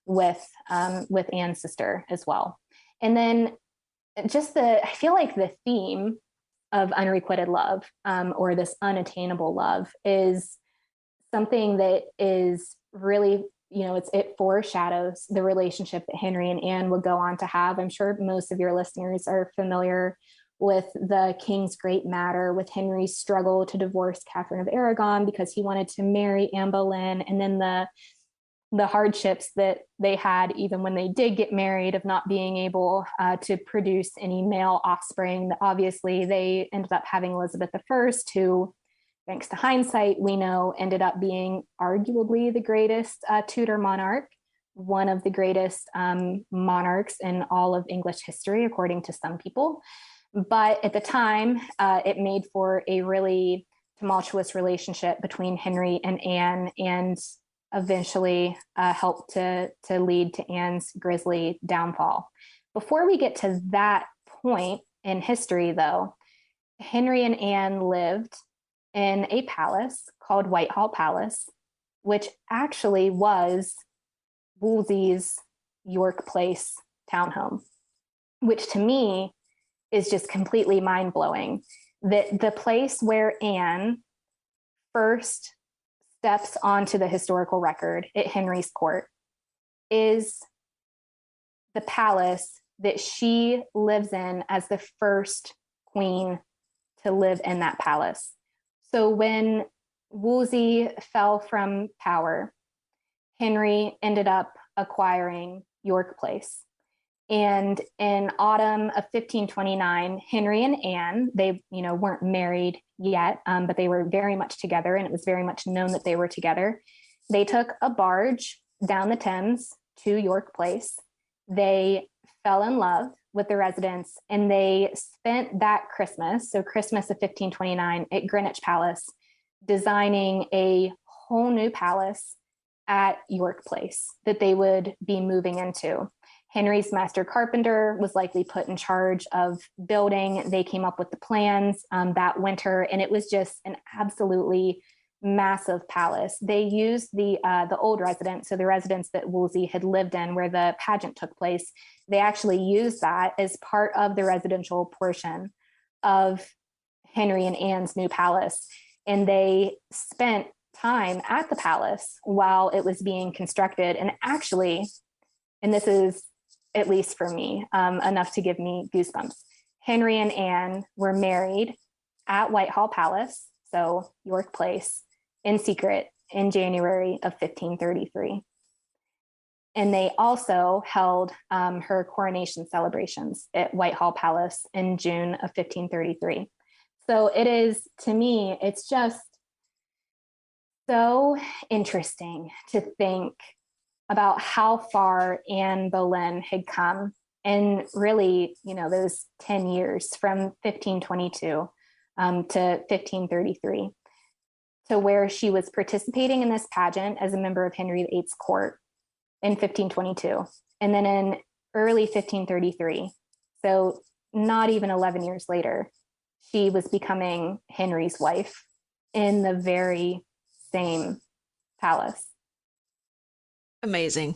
with Anne's sister as well. And then I feel like the theme of unrequited love, or this unattainable love, is something that is really, it foreshadows the relationship that Henry and Anne would go on to have. I'm sure most of your listeners are familiar with the King's Great Matter, with Henry's struggle to divorce Catherine of Aragon because he wanted to marry Anne Boleyn, and then the hardships that they had even when they did get married, of not being able to produce any male offspring. Obviously, they ended up having Elizabeth I, who, thanks to hindsight, we know ended up being arguably the greatest Tudor monarch, one of the greatest monarchs in all of English history, according to some people. But at the time, it made for a really tumultuous relationship between Henry and Anne, and eventually helped to lead to Anne's grisly downfall. Before we get to that point in history, though, Henry and Anne lived in a palace called Whitehall Palace, which actually was Wolsey's York Place townhome, which to me is just completely mind-blowing. That the place where Anne first steps onto the historical record at Henry's court is the palace that she lives in as the first queen to live in that palace. So when Wolsey fell from power, Henry ended up acquiring York Place. And in autumn of 1529, Henry and Anne, they weren't married yet, but they were very much together, and it was very much known that they were together. They took a barge down the Thames to York Place. They fell in love with the residents, and they spent that Christmas, so Christmas of 1529, at Greenwich Palace, designing a whole new palace at York Place that they would be moving into. Henry's master carpenter was likely put in charge of building. They came up with the plans that winter, and it was just an absolutely massive palace. They used the old residence, so the residence that Wolsey had lived in where the pageant took place. They actually used that as part of the residential portion of Henry and Anne's new palace. And they spent time at the palace while it was being constructed. And actually, and this is, at least for me, enough to give me goosebumps, Henry and Anne were married at Whitehall Palace, so York Place, in secret in January of 1533. And they also held her coronation celebrations at Whitehall Palace in June of 1533. So it is, to me, it's just so interesting to think about how far Anne Boleyn had come in really, those 10 years from 1522 to 1533, to where she was participating in this pageant as a member of Henry VIII's court in 1522. And then in early 1533, so not even 11 years later, she was becoming Henry's wife in the very same palace. Amazing.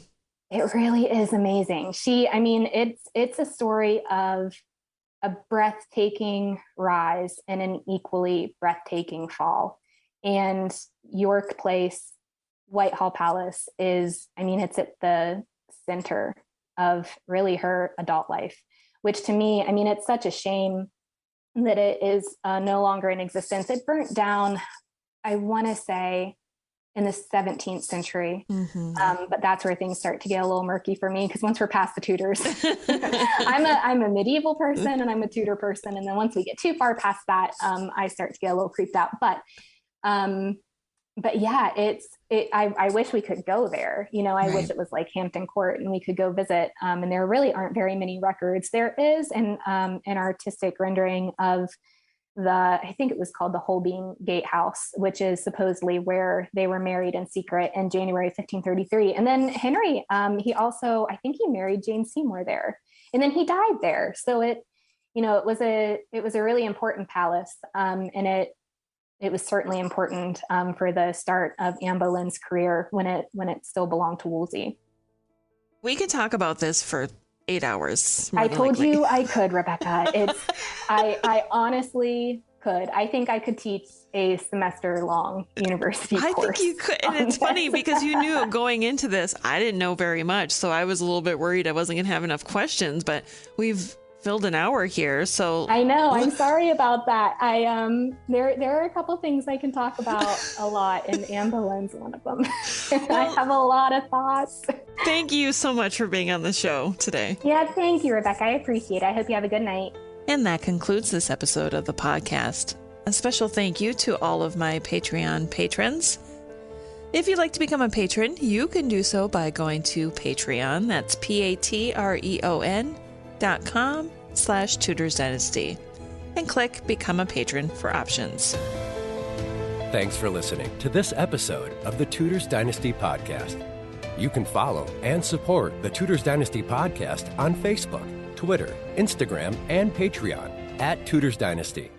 It really is amazing. It's a story of a breathtaking rise and an equally breathtaking fall. And York Place, Whitehall Palace it's at the center of really her adult life, which to me, it's such a shame that it is no longer in existence. It burnt down, I want to say, in the 17th century. But that's where things start to get a little murky for me, because once we're past the Tudors, I'm a medieval person and I'm a Tudor person. And then once we get too far past that, I start to get a little creeped out. But yeah, I wish we could go there. I wish it was like Hampton Court and we could go visit. And there really aren't very many records. There is an artistic rendering of I think it was called the Holbein Gatehouse, which is supposedly where they were married in secret in January 1533. And then Henry, he also, I think he married Jane Seymour there, and then he died there. So it was a really important palace, and it was certainly important for the start of Anne Boleyn's career when it still belonged to Wolsey. We could talk about this for 8 hours. I told you I could, Rebecca. I honestly could. I think I could teach a semester-long university course. I think you could. And it's funny because you knew going into this, I didn't know very much. So I was a little bit worried I wasn't going to have enough questions, but we've filled an hour here. So I know. I'm sorry about that. There are a couple things I can talk about a lot, and Anne Boleyn's one of them. I have a lot of thoughts. Thank you so much for being on the show today. Yeah, thank you, Rebecca. I appreciate it. I hope you have a good night. And that concludes this episode of the podcast. A special thank you to all of my Patreon patrons. If you'd like to become a patron, you can do so by going to Patreon. That's patreon.com/Tudors Dynasty and click Become a Patron for options. Thanks for listening to this episode of the Tudors Dynasty Podcast. You can follow and support the Tudors Dynasty Podcast on Facebook, Twitter, Instagram, and Patreon @Tudors Dynasty.